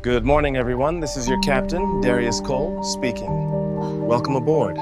Good morning, everyone. This is your captain, Darius Cole, speaking. Welcome aboard.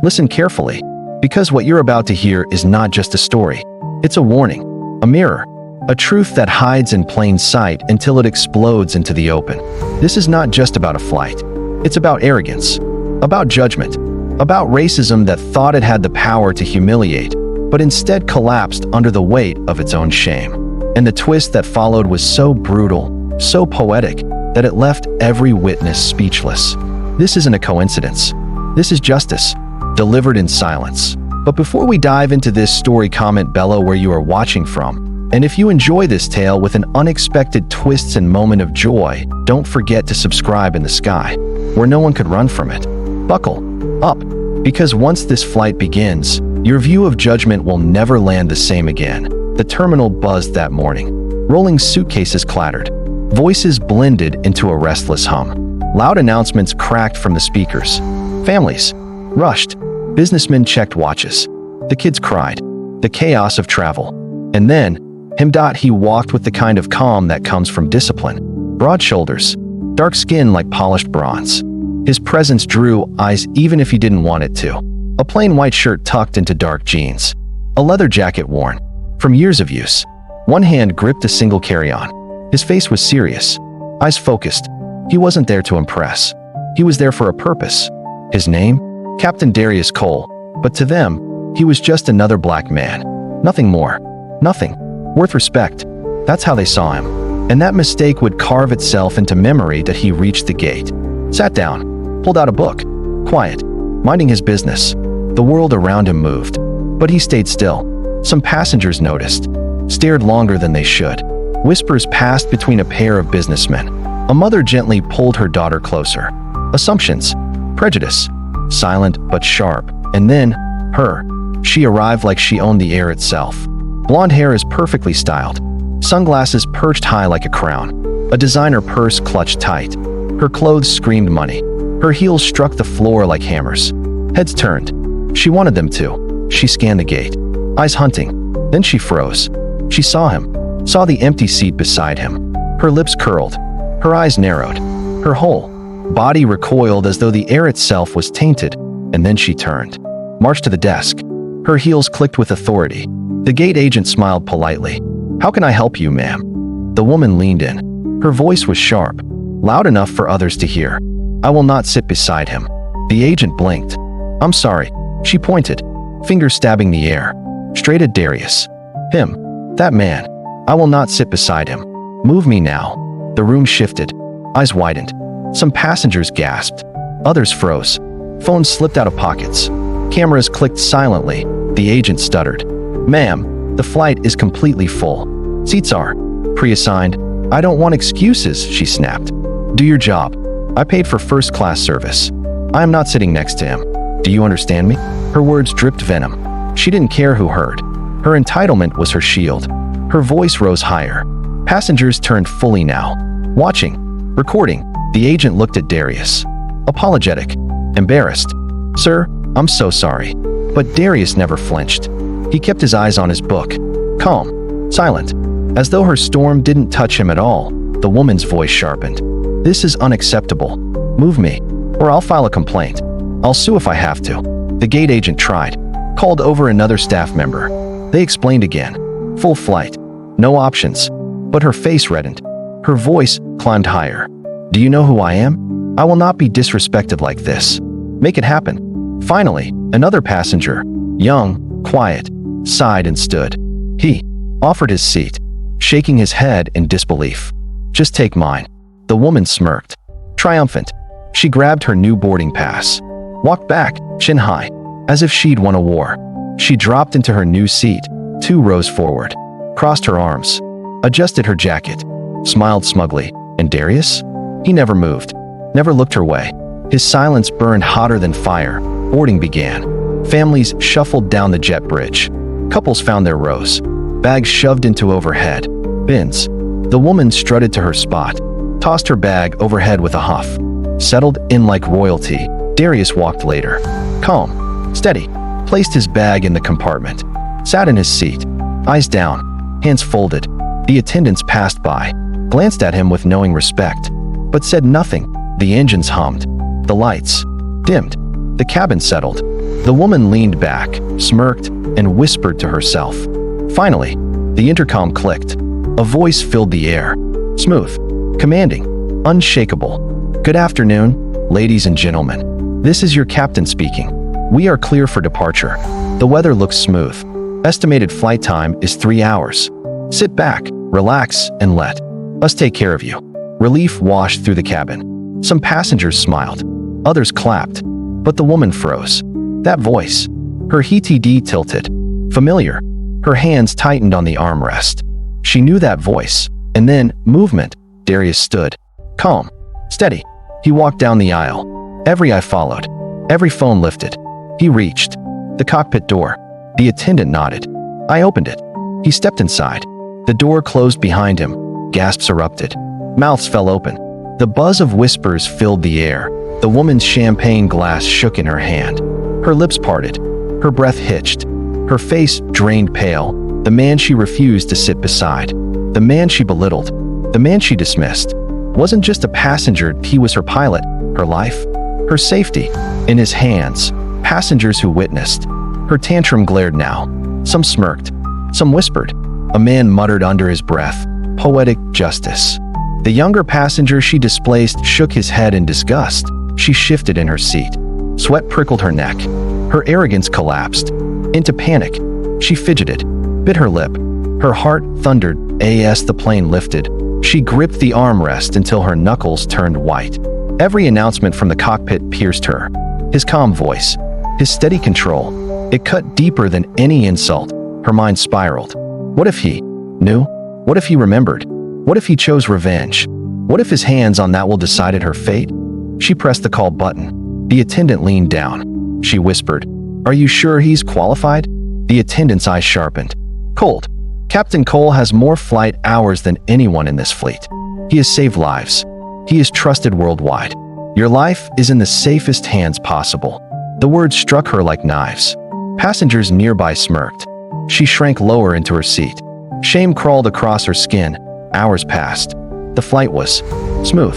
Listen carefully, because what you're about to hear is not just a story. It's a warning, a mirror, a truth that hides in plain sight until it explodes into the open. This is not just about a flight. It's about arrogance, about judgment, about racism that thought it had the power to humiliate, but instead collapsed under the weight of its own shame. And the twist that followed was so brutal, so poetic, that it left every witness speechless. This isn't a coincidence. This is justice, delivered in silence. But before we dive into this story, comment below where you are watching from. And if you enjoy this tale with an unexpected twists and moment of joy, don't forget to subscribe in the sky, where no one could run from it. Buckle up, because once this flight begins, your view of judgment will never land the same again. The terminal buzzed that morning. Rolling suitcases clattered. Voices blended into a restless hum. Loud announcements cracked from the speakers. Families rushed. Businessmen checked watches. The kids cried. The chaos of travel. And then, he walked with the kind of calm that comes from discipline. Broad shoulders. Dark skin like polished bronze. His presence drew eyes even if he didn't want it to. A plain white shirt tucked into dark jeans. A leather jacket worn from years of use. One hand gripped a single carry-on. His face was serious, eyes focused. He wasn't there to impress. He was there for a purpose. His name? Captain Darius Cole. But to them, he was just another black man. Nothing more. Nothing. Worth respect. That's how they saw him. And that mistake would carve itself into memory that he reached the gate. Sat down. Pulled out a book. Quiet. Minding his business. The world around him moved. But he stayed still. Some passengers noticed, stared longer than they should. Whispers passed between a pair of businessmen. A mother gently pulled her daughter closer. Assumptions, prejudice, silent but sharp. And then, her. She arrived like she owned the air itself. Blonde hair is perfectly styled. Sunglasses perched high like a crown. A designer purse clutched tight. Her clothes screamed money. Her heels struck the floor like hammers. Heads turned. She wanted them to. She scanned the gate. Eyes hunting. Then she froze. She saw him, saw the empty seat beside him. Her lips curled. Her eyes narrowed. Her whole body recoiled as though the air itself was tainted. And then she turned, marched to the desk. Her heels clicked with authority. The gate agent smiled politely. "How can I help you, ma'am?" The woman leaned in. Her voice was sharp, loud enough for others to hear. "I will not sit beside him." The agent blinked. "I'm sorry." She pointed, fingers stabbing the air. Straight at Darius. "Him. That man. I will not sit beside him. Move me now." The room shifted. Eyes widened. Some passengers gasped. Others froze. Phones slipped out of pockets. Cameras clicked silently. The agent stuttered. "Ma'am, the flight is completely full. Seats are pre-assigned." "I don't want excuses," she snapped. "Do your job. I paid for first-class service. I am not sitting next to him. Do you understand me?" Her words dripped venom. She didn't care who heard. Her entitlement was her shield. Her voice rose higher. Passengers turned fully now. Watching. Recording. The agent looked at Darius. Apologetic. Embarrassed. "Sir, I'm so sorry." But Darius never flinched. He kept his eyes on his book. Calm. Silent. As though her storm didn't touch him at all, the woman's voice sharpened. "This is unacceptable. Move me, or I'll file a complaint. I'll sue if I have to." The gate agent tried. Called over another staff member. They explained again. Full flight. No options. But her face reddened. Her voice climbed higher. "Do you know who I am? I will not be disrespected like this. Make it happen." Finally, another passenger, young, quiet, sighed and stood. He offered his seat, shaking his head in disbelief. "Just take mine." The woman smirked. Triumphant, she grabbed her new boarding pass. Walked back, chin high, as if she'd won a war. She dropped into her new seat, 2 rows forward, crossed her arms, adjusted her jacket, smiled smugly. And Darius? He never moved, never looked her way. His silence burned hotter than fire. Boarding began. Families shuffled down the jet bridge. Couples found their rows, bags shoved into overhead bins. The woman strutted to her spot, tossed her bag overhead with a huff, settled in like royalty. Darius walked later. Calm, steady, placed his bag in the compartment, sat in his seat, eyes down, hands folded. The attendants passed by, glanced at him with knowing respect, but said nothing. The engines hummed. The lights dimmed. The cabin settled. The woman leaned back, smirked, and whispered to herself. Finally, the intercom clicked. A voice filled the air. Smooth, commanding, unshakable. "Good afternoon, ladies and gentlemen. This is your captain speaking. We are clear for departure. The weather looks smooth. Estimated flight time is 3 hours. Sit back, relax, and let us take care of you." Relief washed through the cabin. Some passengers smiled. Others clapped. But the woman froze. That voice. Her head tilted. Familiar. Her hands tightened on the armrest. She knew that voice. And then, movement. Darius stood. Calm. Steady. He walked down the aisle. Every eye followed. Every phone lifted. He reached the cockpit door. The attendant nodded. I opened it. He stepped inside. The door closed behind him. Gasps erupted. Mouths fell open. The buzz of whispers filled the air. The woman's champagne glass shook in her hand. Her lips parted. Her breath hitched. Her face drained pale. The man she refused to sit beside. The man she belittled. The man she dismissed. Wasn't just a passenger, he was her pilot, her life, her safety. In his hands, passengers who witnessed. Her tantrum glared now. Some smirked. Some whispered. A man muttered under his breath, "Poetic justice." The younger passenger she displaced shook his head in disgust. She shifted in her seat. Sweat prickled her neck. Her arrogance collapsed. Into panic, she fidgeted, bit her lip. Her heart thundered as the plane lifted. She gripped the armrest until her knuckles turned white. Every announcement from the cockpit pierced her. His calm voice, his steady control. It cut deeper than any insult. Her mind spiraled. What if he knew? What if he remembered? What if he chose revenge? What if his hands on that will decided her fate? She pressed the call button. The attendant leaned down. She whispered, "Are you sure he's qualified?" The attendant's eyes sharpened. "Cold. Captain Cole has more flight hours than anyone in this fleet. He has saved lives. He is trusted worldwide. Your life is in the safest hands possible." The words struck her like knives. Passengers nearby smirked. She shrank lower into her seat. Shame crawled across her skin. Hours passed. The flight was smooth.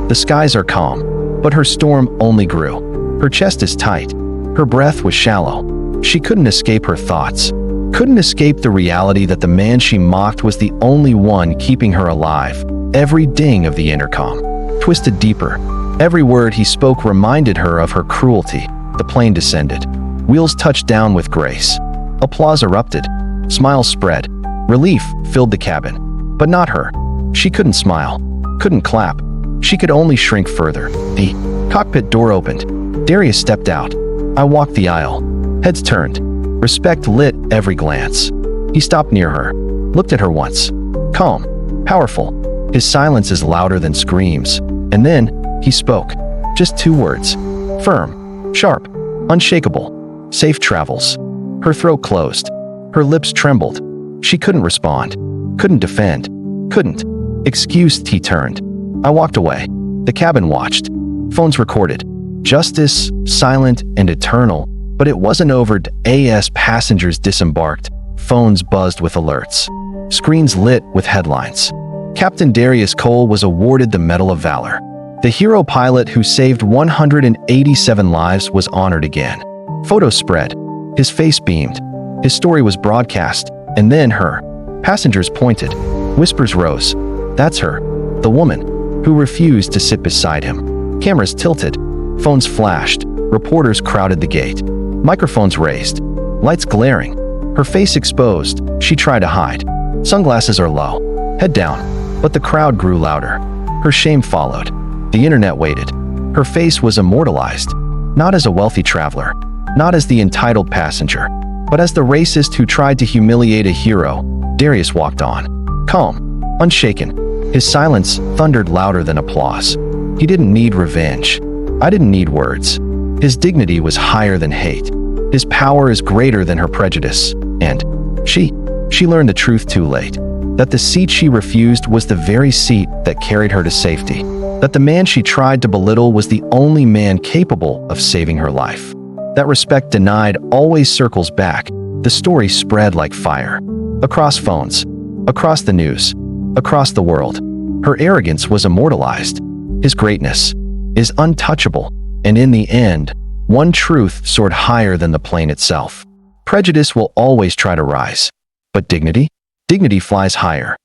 The skies are calm. But her storm only grew. Her chest is tight. Her breath was shallow. She couldn't escape her thoughts. Couldn't escape the reality that the man she mocked was the only one keeping her alive. Every ding of the intercom twisted deeper. Every word he spoke reminded her of her cruelty. The plane descended. Wheels touched down with grace. Applause erupted. Smiles spread. Relief filled the cabin. But not her. She couldn't smile. Couldn't clap. She could only shrink further. The cockpit door opened. Darius stepped out. I walked the aisle. Heads turned. Respect lit every glance. He stopped near her. Looked at her once. Calm. Powerful. His silence is louder than screams. And then, he spoke. Just 2 words. Firm. Sharp. Unshakable. Safe travels. Her throat closed. Her lips trembled. She couldn't respond. Couldn't defend. Couldn't. Excused, he turned. I walked away. The cabin watched. Phones recorded. Justice, silent and eternal. But it wasn't over. As passengers disembarked. Phones buzzed with alerts. Screens lit with headlines. Captain Darius Cole was awarded the Medal of Valor. The hero pilot who saved 187 lives was honored again. Photos spread. His face beamed. His story was broadcast. And then her. Passengers pointed. Whispers rose. That's her. The woman who refused to sit beside him. Cameras tilted. Phones flashed. Reporters crowded the gate. Microphones raised. Lights glaring. Her face exposed. She tried to hide. Sunglasses are low. Head down. But the crowd grew louder. Her shame followed. The internet waited. Her face was immortalized. Not as a wealthy traveler. Not as the entitled passenger. But as the racist who tried to humiliate a hero. Darius walked on. Calm. Unshaken. His silence thundered louder than applause. He didn't need revenge. I didn't need words. His dignity was higher than hate. His power is greater than her prejudice. And she learned the truth too late. That the seat she refused was the very seat that carried her to safety. That the man she tried to belittle was the only man capable of saving her life. That respect denied always circles back. The story spread like fire. Across phones. Across the news. Across the world. Her arrogance was immortalized. His greatness is untouchable. And in the end, one truth soared higher than the plane itself. Prejudice will always try to rise. But dignity? Dignity flies higher.